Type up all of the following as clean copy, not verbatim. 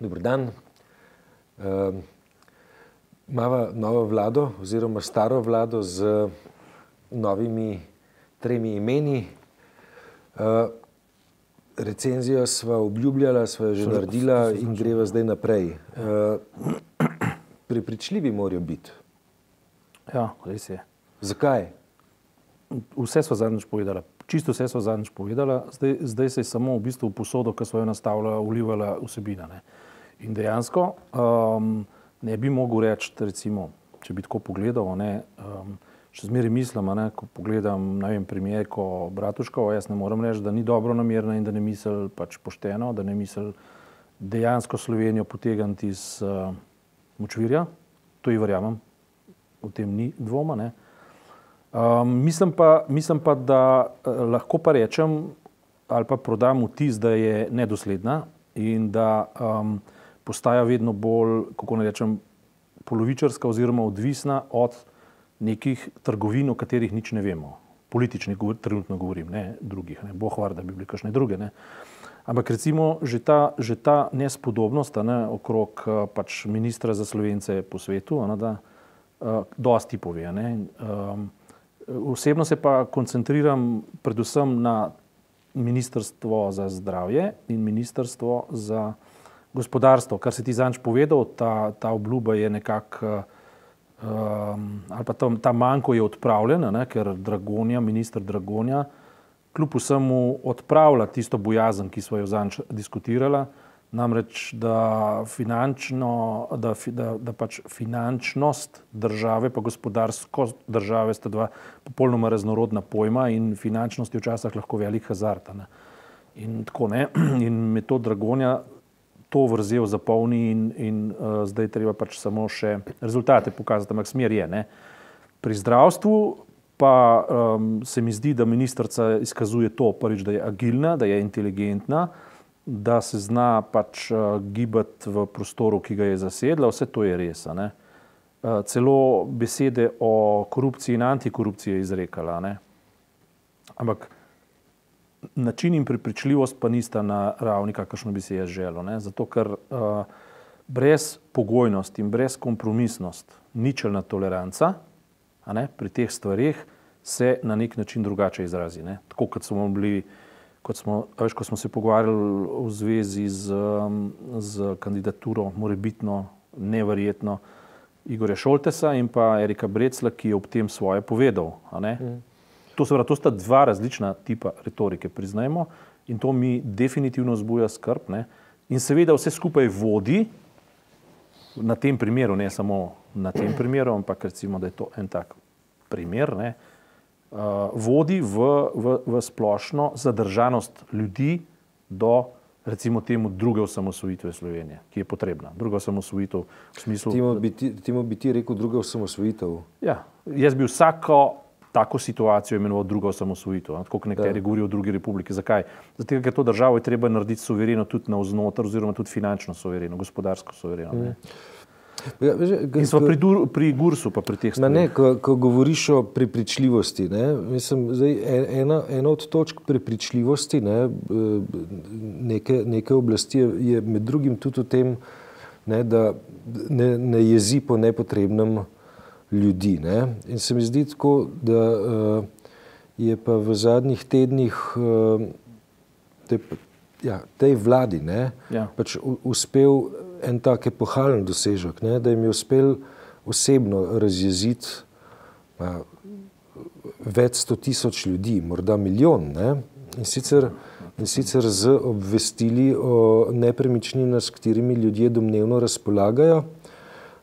Dober dan. Imava novo vlado oziroma staro vlado z novimi 3 imeni. Recenzijo sva obljubljala, sva jo že naredila in greva zdaj naprej. Prepričljivi morajo biti. Ja, res je. Zakaj? Vse sva zadnjič povedala. Čisto vse sva zadnjič povedala. Zdaj se je samo v bistvu v posodo, ki sva jo nastavila, vlivala vsebina. Ne. In dejansko ne bi mogel reči, recimo, če bi tako pogledal, še zmeraj mislim, ko pogledam, premierko Bratuškovo, jaz ne morem reči, da ni dobronamerna in da ne misli pač pošteno, da ne misli dejansko Slovenijo potegniti iz močvirja. To ji verjamem, o tem ni dvoma. Ne. Mislim pa, da lahko pa rečem ali pa prodam vtis, da je nedosledna in da postaja vedno bolj, kako ne rečem, polovičarska oziroma odvisna od nekih trgovin, o katerih nič ne vemo. Političnih trenutno govorim, ne drugih, ne. Bog var, da bi bili kakšne druge. Ne. Ampak recimo že ta nespodobnost okrog pač ministra za Slovence po svetu, da dosti pove. Ne. Osebno se pa koncentriram predvsem na ministrstvo za zdravje in ministrstvo za gospodarstvo. Kar si ti zadnjič povedal, ta obljuba je nekako, ali pa ta manko je odpravljen, ker minister Dragonja kljub vsemu odpravlja tisto bojazen, ki smo jo zadnjič diskutirala, namreč da pač finančnost države pa gospodarskost države sta dva popolnoma raznorodna pojma in finančnost je včasih lahko velik hazard. In tako ne. In metod Dragonja to vrzel zapolni in zdaj treba pač samo še rezultate pokazati, ampak smer je. Ne. Pri zdravstvu pa se mi zdi, da ministrica izkazuje to prvič, da je agilna, da je inteligentna, da se zna pač gibati v prostoru, ki ga je zasedla, vse to je res. Ne. Celo besede o korupciji in antikorupciji je izrekala. Ne. Ampak način in prepričljivost pa nista na ravni, kakršno bi si jaz želel. Ne. Zato, ker brez pogojnost in brez kompromisnost, ničelna toleranca, pri teh stvareh se na nek način drugače izrazi. Ne. Tako kot smo bili, ko smo se pogovarjali v zvezi z kandidaturo, morebitno, neverjetno, Igorja Šoltesa in pa Erika Breclja, ki je ob tem svoje povedal. To sta dva različna tipa retorike, priznajmo, in to mi definitivno vzbuja skrb. Ne. In seveda vse skupaj vodi, na tem primeru, ne samo na tem primeru, ampak recimo, da je to en tak primer, ne, vodi v splošno zadržanost ljudi do, recimo temu, druge osamosvojitve Slovenije, ki je potrebna. Druga osamosvojitev v smislu... Temu bi ti rekel druga osamosvojitev? Ja, jaz bi vsako tako situacijo imenoval druga osamosvojitev, tako kot nekateri govorijo o drugi republiki. Zakaj? Zato, ker to državo je treba narediti suvereno tudi navznoter, oziroma tudi finančno suvereno, gospodarsko suvereno. In smo pri Gursu pa pri teh stvarih. Ko govoriš o prepričljivosti, mislim, ena od točk prepričljivosti neke oblasti je med drugim tudi v tem, da ne jezi po nepotrebnem ljudi. Ne? In se mi zdi tako, da je pa v zadnjih tednih tej vladi pač uspel en tak epohalen dosežek, da jim je uspel osebno razjeziti več 100.000 ljudi, morda milijon. Ne? In sicer z obvestili o nepremičninah, s katerimi ljudje domnevno razpolagajo,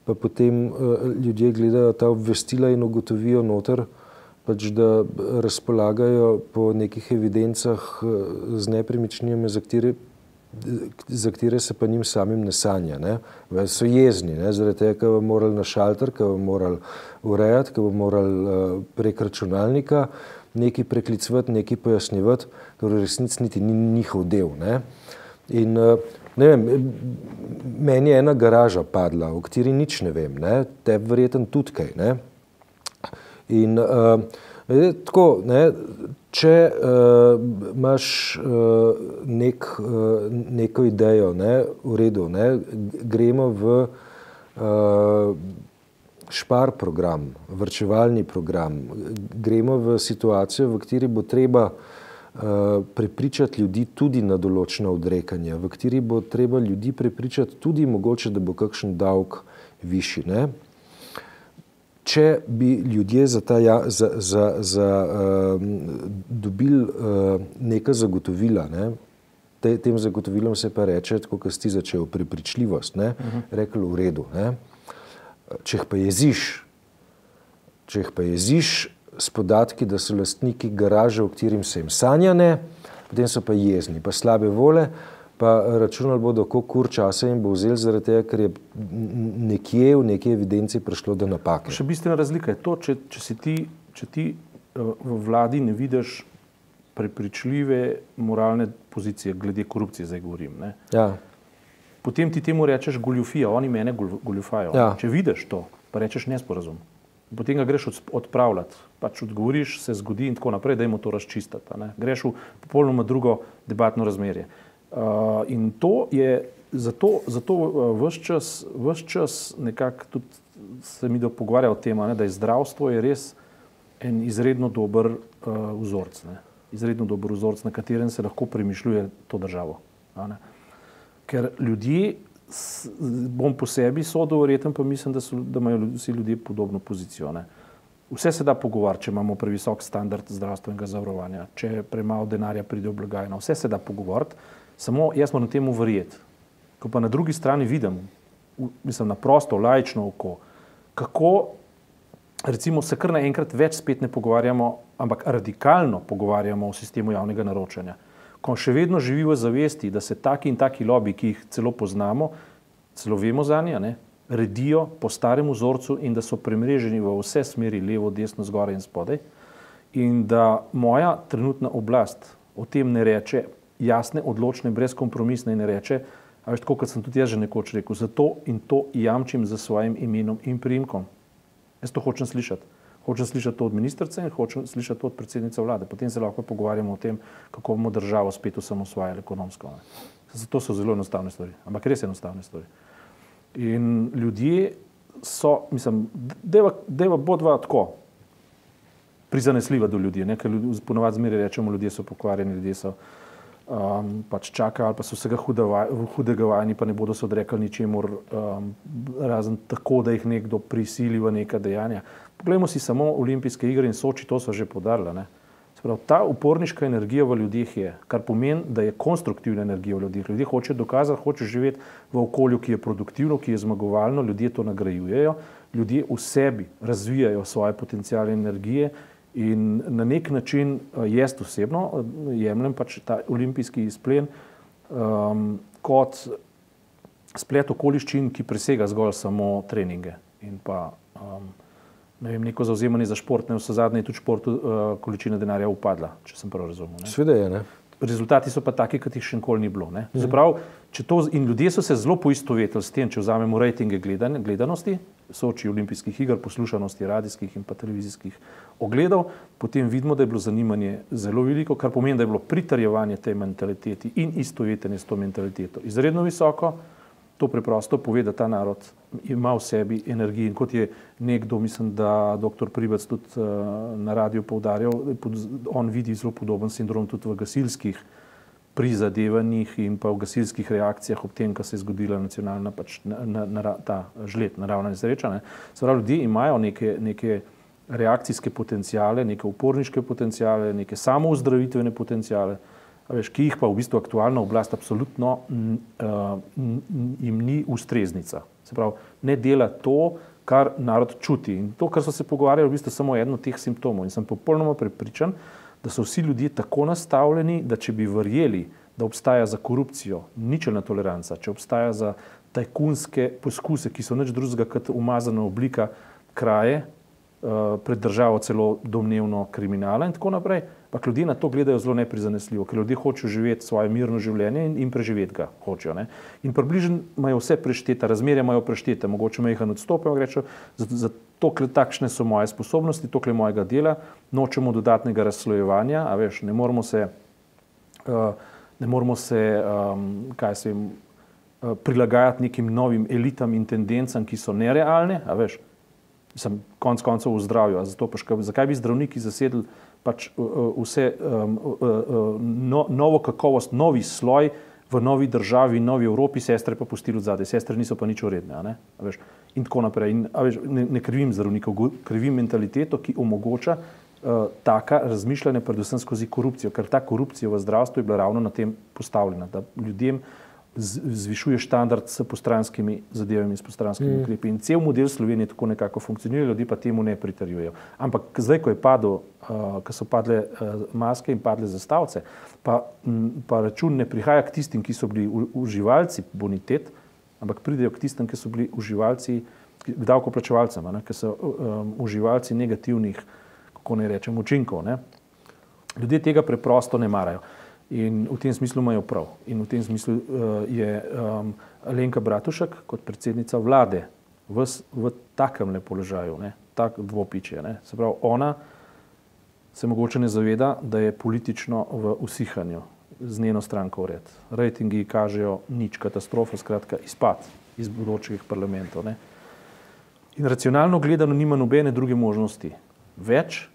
pa potem ljudje gledajo ta obvestila in ugotovijo noter, pač da razpolagajo po nekih evidencah z nepremičninami, za katere se pa njim samim ne sanja. Ne. So jezni, zaradi tega, ker bo morali na šalter, ker bo morali urejati, ker bo morali prek računalnika nekaj preklicovati, nekaj pojasnjevati, ker v resnici niti ni njihov del. Ne. In ne vem, meni je ena garaža padla, o kateri nič ne vem, tebi verjetno tudi kaj. Ne? In tako, če imaš neko idejo, ne, v redu, ne, gremo v špar program, varčevalni program, gremo v situacijo, v kateri bo treba prepričati ljudi tudi na določena odrekanja, v kateri bo treba ljudi prepričati tudi mogoče, da bo kakšen davek višji, ne. Če bi ljudje dobili neka zagotovila, ne, tem zagotovilom se pa reče, tako kot si ti začel, prepričljivost, ne, rekli v redu, ne. Če jih pa jeziš s podatki, da so lastniki garaže, v katerim se jim sanja, ne, potem so pa jezni, pa slabe vole, pa računali bodo, koliko ur časa jim bo vzeli zaradi tega, ker je nekje v neki evidenci prišlo do napake. Še bistvena razlika je to, če ti v vladi ne vidiš prepričljive moralne pozicije glede korupcije, zdaj govorim, ne. Ja. Potem ti temu rečeš goljufija, oni mene goljufajo. Ja. Če vidiš to, pa rečeš nesporazum. Potem ga greš odpravljati, pač odgovoriš, se zgodi in tako naprej, dajmo to razčistiti. Ne? Greš v popolnoma drugo debatno razmerje. In to je, zato ves čas nekako tudi se mi pogovarja o tem, da je zdravstvo je res en izredno dober vzorc. Ne? Izredno dober vzorc, na katerem se lahko premišljuje to državo. Ne? Ker ljudje, bom po sebi sodel, verjetno pa mislim, da imajo vsi ljudje podobno pozicijo. Ne? Vse se da pogovarjati, če imamo previsok standard zdravstvenega zavarovanja, če premalo denarja pride v blagajno, vse se da pogovarjati, samo jaz moram temu verjeti. Ko pa na drugi strani vidim, mislim na prosto, laično oko, kako recimo se kar naenkrat več spet ne pogovarjamo, ampak radikalno pogovarjamo o sistemu javnega naročanja. Ko še vedno živi v zavesti, da se taki in taki lobiji, ki jih celo poznamo, celo vemo zanje, ne, redijo po starem vzorcu in da so premreženi v vse smeri, levo, desno, zgoraj in spodaj. In da moja trenutna oblast o tem ne reče jasne, odločne, brezkompromisne in ne reče, a veš, tako kot sem tudi jaz že nekoč rekel, zato in to jamčim za svojim imenom in priimkom. Jaz to hočem slišati. Hočem slišati to od ministrice in hočem slišati to od predsednice vlade. Potem se lahko pogovarjamo o tem, kako bomo državo spet osamosvajali ekonomsko. Ne. Zato so zelo enostavne stvari, ampak res enostavne stvari. In ljudje so, mislim, deva bodva tako prizanesljiva do ljudi, ne, ker ponovadi zmeraj rečemo, ljudje so pokvarjeni, ljudje so pač čakajo ali pa so vsega hudega vajeni, pa ne bodo se odrekali ničemur, razen tako, da jih nekdo prisili v neka dejanja. Poglejmo si samo olimpijske igre in Soči, to so že poudarili, ne. Se pravi, ta uporniška energija v ljudeh je, kar pomeni, da je konstruktivna energija v ljudeh. Ljudje hočejo dokazati, hočejo živeti v okolju, ki je produktivno, ki je zmagovalno, ljudje to nagrajujejo, ljudje v sebi razvijajo svoje potencialne energije. In na nek način jaz osebno jemljem pač ta olimpijski izplen kot splet okoliščin, ki presega zgolj samo treninge in pa neko zavzemanje za šport. Vsezadnje je tudi športu količina denarja upadla, če sem prav razumel. Sveda je, ne. Rezultati so pa taki, kot jih še nikoli ni bilo. Ne? Zaprav, in ljudje so se zelo poistovetili s tem, če vzamemo rejtinge gledanosti, Soči olimpijskih iger, poslušanosti radijskih in pa televizijskih ogledov, potem vidimo, da je bilo zanimanje zelo veliko, kar pomeni, da je bilo pritrjevanje tej mentaliteti in istovetenje s to mentaliteto izredno visoko. To preprosto pove, da ta narod ima v sebi energijo. In kot je nekdo, mislim, da dr. Pribec tudi na radiju poudarjal, on vidi zelo podoben sindrom tudi v gasilskih prizadevanjih in pa v gasilskih reakcijah ob tem, ko se je zgodila nacionalna pač ta žled, naravna nesreča. Ne. Se pravi, ljudje imajo neke reakcijske potencijale, neke uporniške potencijale, neke samouzdravitvene potencijale, veš, ki jih pa v bistvu aktualna oblast absolutno jim ni ustreznica. Se pravi, ne dela to, kar narod čuti. In to, kar so se pogovarjali, v bistvu samo eno od teh simptomov. In sem popolnoma prepričan, da so vsi ljudje tako nastavljeni, da če bi verjeli, da obstaja za korupcijo ničelna toleranca, če obstaja za tajkunske poskuse, ki so nič drugega kot umazana oblika kraje, pred državo celo domnevno kriminala in tako naprej, Ampak ljudje na to gledajo zelo neprizanesljivo, ker ljudje hočejo živeti svoje mirno življenje in preživeti ga hočejo. Ne? In približno imajo vse preštete, razmerja imajo preštete, mogoče majhen odstop, rečejo, zato takšne so moje sposobnosti, tokle mojega dela, nočemo dodatnega razslojevanja, a veš, ne moramo se prilagajati nekim novim elitam in tendencam, ki so nerealne, a veš, konec koncev v zdravju, zakaj bi zdravniki zasedli pač vse novo kakovost, novi sloj v novi državi, novi Evropi, sestre pa pustili odzadaj, sestre niso pa nič uredne, a ne? A veš, in tako naprej. In, a veš, ne krivim zdravnikov, krivim mentaliteto, ki omogoča taka razmišljanja predvsem skozi korupcijo, ker ta korupcija v zdravstvu je bila ravno na tem postavljena, da ljudem zvišuje standard s postranskimi zadevami, s postranskimi ukrepi. In cel model Slovenije tako nekako funkcionira, ljudje pa temu ne pritrjujejo. Ampak zdaj, ko so padle maske in padle zastavice, pa račun ne prihaja k tistim, ki so bili uživalci bonitet, ampak pridejo k tistim, ki so bili uživalci, k davkoplačevalcem, ki so uživalci negativnih, kako ne rečem, učinkov. Ne? Ljudje tega preprosto ne marajo. In v tem smislu imajo prav. In v tem smislu je Alenka Bratušek kot predsednica vlade v takem položaju, tak dvopičje. Se pravi, ona se mogoče ne zaveda, da je politično v usihanju z njeno stranko vred. Rejtingi kažejo nič, katastrofa, skratka izpad iz bodočih parlamentov. In racionalno gledano nima nobene druge možnosti. Več,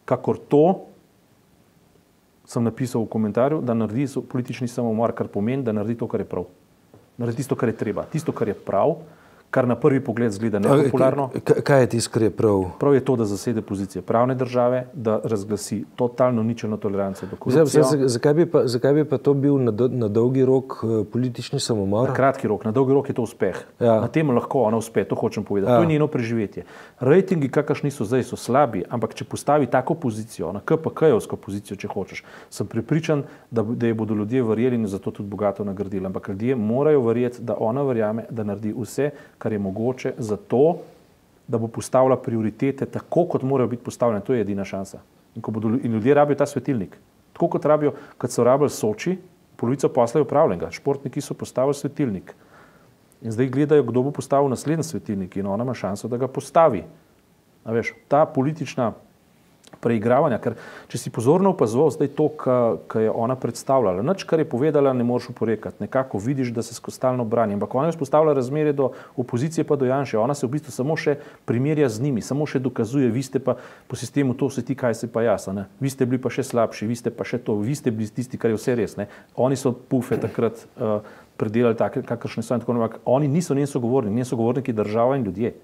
kakor to, sem napisal v komentarju, da naredi politični samomor, kar pomeni, da naredi to, kar je prav. Naredi tisto, kar je treba. Tisto, kar je prav, kar na prvi pogled zgleda nepopularno. Kaj je tisto, kar je prav? Prav je to, da zasede pozicije pravne države, da razglasi totalno ničelno tolerancijo do korupcije. Zakaj bi pa to bil na dolgi rok politični samomor? Na kratki rok, na dolgi rok je to uspeh. Ja. Na tem lahko ona uspe, to hočem povedati. Ja. To je njeno preživetje. Rejtingi, kakršni so zdaj, so slabi, ampak če postavi tako pozicijo, na KPK-jevsko pozicijo, če hočeš, sem prepričan, da je bodo ljudje verjeli in zato tudi bogato nagradili. Ampak ljudje morajo verjeti, da ona verjame, da naredi vse, kar je mogoče za to, da bo postavila prioritete tako, kot morajo biti postavljene. To je edina šansa. In ljudje rabijo ta svetilnik. Tako kot rabijo, kad so rabili Soči, polovico posla je upravljenega. Športniki so postavili svetilnik. In zdaj gledajo, kdo bo postavil naslednji svetilnik in ona ima šanso, da ga postavi. A veš, ta politična preigravanja, ker če si pozorno opazoval zdaj to, kar je ona predstavljala, nič, kar je povedala, ne moreš oporekati. Nekako vidiš, da se stalno brani. Ampak ona je vzpostavila razmerje do opozicije pa do Janše. Ona se v bistvu samo še primerja z njimi, samo še dokazuje, vi ste pa po sistemu to se ti, kaj se pa jaz. Ne? Vi ste bili pa še slabši, vi ste pa še to, vi ste bili tisti, kar je vse res. Ne? Oni so pufe takrat predelali take, kakršne so in tako naprej. Oni niso njen sogovorniki država in ljudje.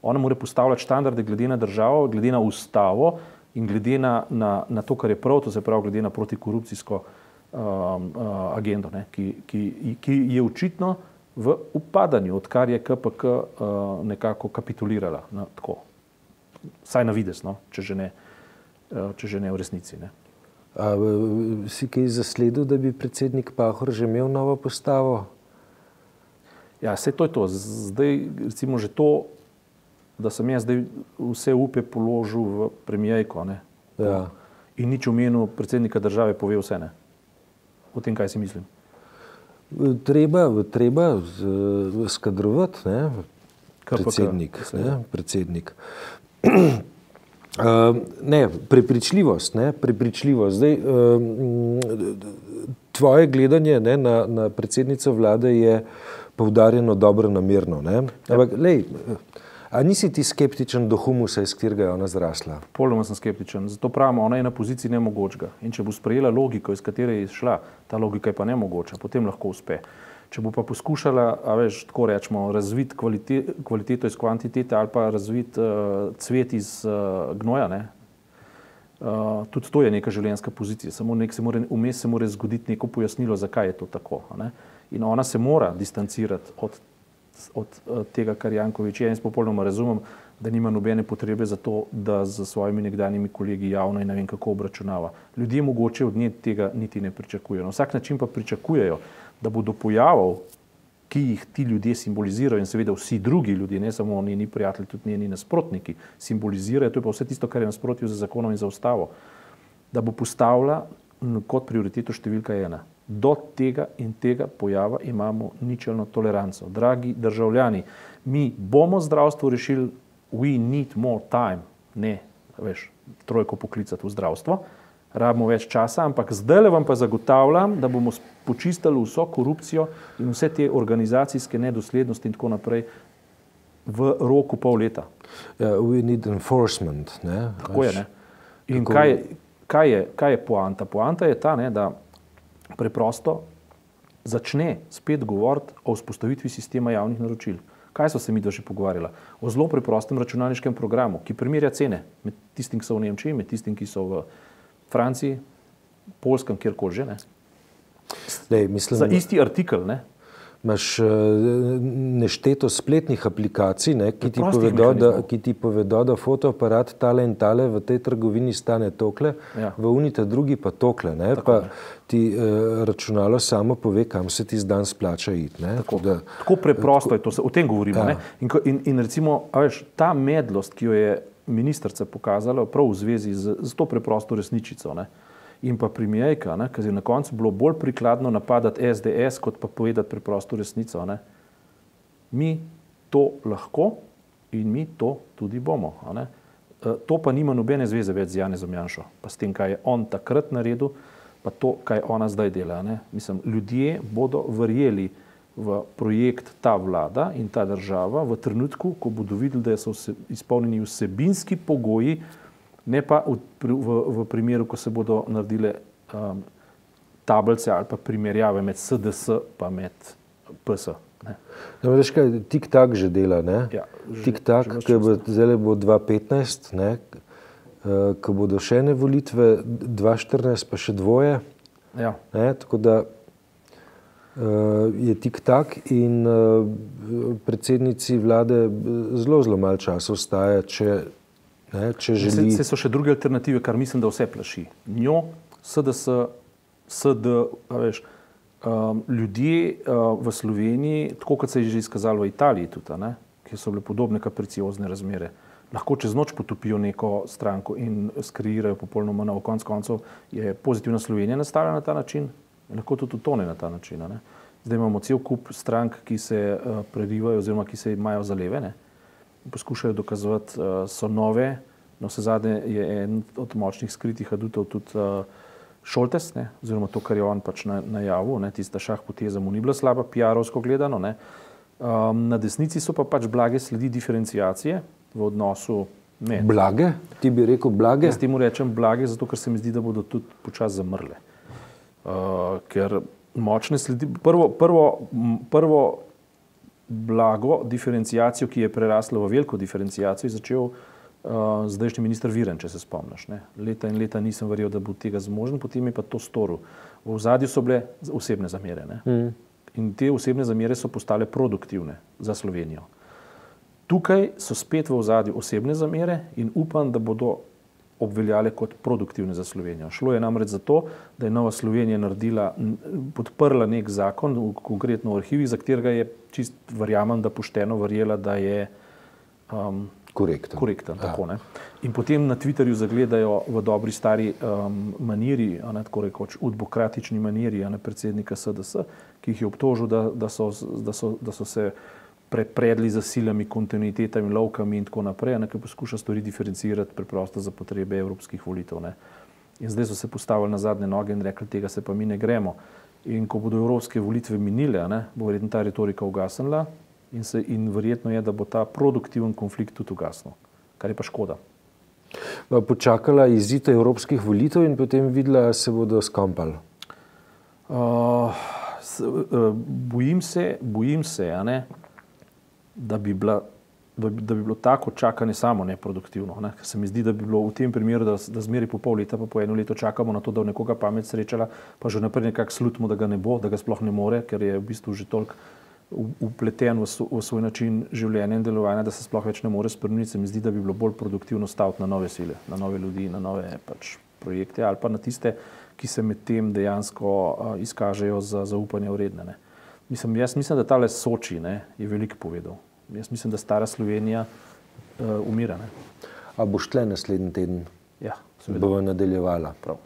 Ona mora postavljati standarde glede na državo, glede na ustavo, in glede na to, kar je prav, to se pravi glede na protikorupcijsko agendo, ki je očitno v upadanju, odkar je KPK nekako kapitulirala. Tako. Saj na vides, če že ne v resnici. Ne. A si kaj zasledil, da bi predsednik Pahor že imel novo postavo? Ja, saj to je to. Zdaj, recimo že to, da sem jaz zdaj vse upe položil v premijejko, Ja. In nič omenil predsednika države, pove vse, ne? O tem, kaj si mislim. Treba skadrovati, predsednik. Prepričljivost. Zdaj, tvoje gledanje na predsednico vlade je poudarjeno dobronamerno. Ampak, a nisi ti skeptičen do humusa, iz katerega je ona zrasla? Popolnoma sem skeptičen. Zato pravimo, ona je na poziciji nemogočega. In če bo sprejela logiko, iz katere je izšla, ta logika je pa nemogoča, potem lahko uspe. Če bo pa poskušala, tako rečemo, razviti kvaliteto iz kvantitete ali pa razviti cvet iz gnoja, tudi to je neka življenjska pozicija. Samo vmes se mora zgoditi neko pojasnilo, zakaj je to tako. In ona se mora distancirati od tega, kar Janković je. Jaz popolnoma razumem, da nima nobene potrebe za to, da z svojimi nekdanjimi kolegi javno in ne vem kako obračunava. Ljudje mogoče od nje tega niti ne pričakujejo. Na vsak način pa pričakujejo, da bodo pojavov, ki jih ti ljudje simbolizirajo in seveda vsi drugi ljudje, ne samo njeni prijatelji, tudi njeni nasprotniki simbolizirajo, to je pa vse tisto, kar je nasprotju za zakonom in za ustavo, da bo postavila kot prioriteto številka 1. Do tega in tega pojava imamo ničelno toleranco. Dragi državljani, mi bomo zdravstvo rešili, we need more time, ne, veš, trojko poklicati v zdravstvo, rabimo več časa, ampak zdaj vam pa zagotavljam, da bomo počistili vso korupcijo in vse te organizacijske nedoslednosti in tako naprej v roku pol leta. We need enforcement, ne? Tako je, ne? In kaj je poanta? Poanta je ta, ne, da preprosto začne spet govoriti o vzpostavitvi sistema javnih naročil. Kaj so se mi že pogovarjala? O zelo preprostem računalniškem programu, ki primerja cene med tistim, ki so v Nemčiji, med tistim, ki so v Franciji, Poljskem, kjerkoli že, ne? Za isti artikel, ne? Imaš nešteto spletnih aplikacij, ne, ki ti povedo, da fotoaparat tale in tale v tej trgovini stane tokle, v unita drugi pa tokle, ne, pa ti računalo samo pove, kam se ti zdan splača iti. Tako preprosto je to, o tem govorimo. Ne? In recimo, veš, ta medlost, ki jo je ministrica pokazala prav v zvezi z to preprosto resničico, ne? In pa premijejka, ker je na koncu bilo bolj prikladno napadati SDS, kot pa povedati preprosto resnico. Ne? Mi to lahko in mi to tudi bomo. Ne? To pa nima nobene zveze več z Janezom Janšo, pa s tem, kaj je on takrat naredil, pa to, kaj ona zdaj dela. Ne? Mislim, ljudje bodo verjeli v projekt ta vlada in ta država v trenutku, ko bodo videli, da so izpolnjeni vsebinski pogoji, ne pa v primeru, ko se bodo naredile tablice ali pa primerjave med SDS pa med PS. Veš kaj, tik-tak že dela, ne? Ja, tik-tak, zdaj bo 2015, ne? Ko bodo še ene volitve, 2014 pa še dvoje. Ja. Ne? Tako da je tik-tak in predsednici vlade zelo malo časa ostaja, če želi. Se so še druge alternative, kar mislim, da vse plaši. Njo, SDS, SD, veš, ljudje v Sloveniji, tako kot se je že izkazalo v Italiji tudi, kjer so bile podobne kapriciozne razmere, lahko čez noč potopijo neko stranko in skreirajo popolnoma novo. Konec koncev je Pozitivna Slovenija nastavljena na ta način, lahko tudi utone na ta način. Ne? Zdaj imamo cel kup strank, ki se prerivajo oziroma ki se imajo za leve, ne? Poskušajo dokazovati, so nove, no vse zadnje je en od močnih skritih adutov tudi Šoltes, ne, oziroma to, kar je on pač najavil, ne, tista šah poteza mu ni bila slaba, PR-ovsko gledano, ne. Na desnici so pa pač blage sledi diferenciacije v odnosu med. Blage? Ti bi rekel blage? Jaz temu rečem blage, zato ker se mi zdi, da bodo tudi počas zamrle. Ker močne sledi, prvo blago diferenciacijo, ki je prerasla v veliko diferenciacijo, je začel zdajšnji minister Virant, če se spomniš. Ne? Leta in leta nisem verjel, da bo tega zmožen, potem je pa to storil. V ozadju so bile osebne zamere. Ne? In te osebne zamere so postale produktivne za Slovenijo. Tukaj so spet v ozadju osebne zamere in upam, da bodo obveljale kot produktivne za Slovenijo. Šlo je namreč za to, da je Nova Slovenija podprla nek zakon, konkretno v arhivih, za katerega je čist verjamem, da pošteno verjela, da je korekten. Tako, ne? In potem na Twitterju zagledajo v dobri stari maniri, tako rekoč udbokratični maniri predsednika SDS, ki jih je obtožil, da so se prepredli za silami, kontinuitetami, lovkami in tako naprej, ki poskuša stvari diferencirati preprosto za potrebe evropskih volitev. Ne. In zdaj so se postavili na zadnje noge in rekli, tega se pa mi ne gremo. In ko bodo evropske volitve minile, bo verjetno ta retorika ugasnila in verjetno je, da bo ta produktiven konflikt tudi ugasnil, kar je pa škoda. Počakala izid evropskih volitev in potem videla, se bodo skampali? Bojim se, da bi bilo tako čakanje samo neproduktivno. Ne? Ker se mi zdi, da bi bilo v tem primeru, da zmeri po pol leta, pa po eno leto čakamo na to, da v nekoga pamet srečala, pa že naprej nekako slutimo, da ga ne bo, da ga sploh ne more, ker je v bistvu že toliko upleten v svoj način življenja in delovanja, da se sploh več ne more spremeniti. Se mi zdi, da bi bilo bolj produktivno staviti na nove sile, na nove ljudi, na nove pač projekte ali pa na tiste, ki se med tem dejansko izkažejo za zaupanje vredne. Ne? Jaz mislim, da tale Soči je veliko povedal. Jaz mislim, da stara Slovenija umira. Ne? A boš tle naslednji teden? Ja, seveda. Bova nadaljevala. Prav.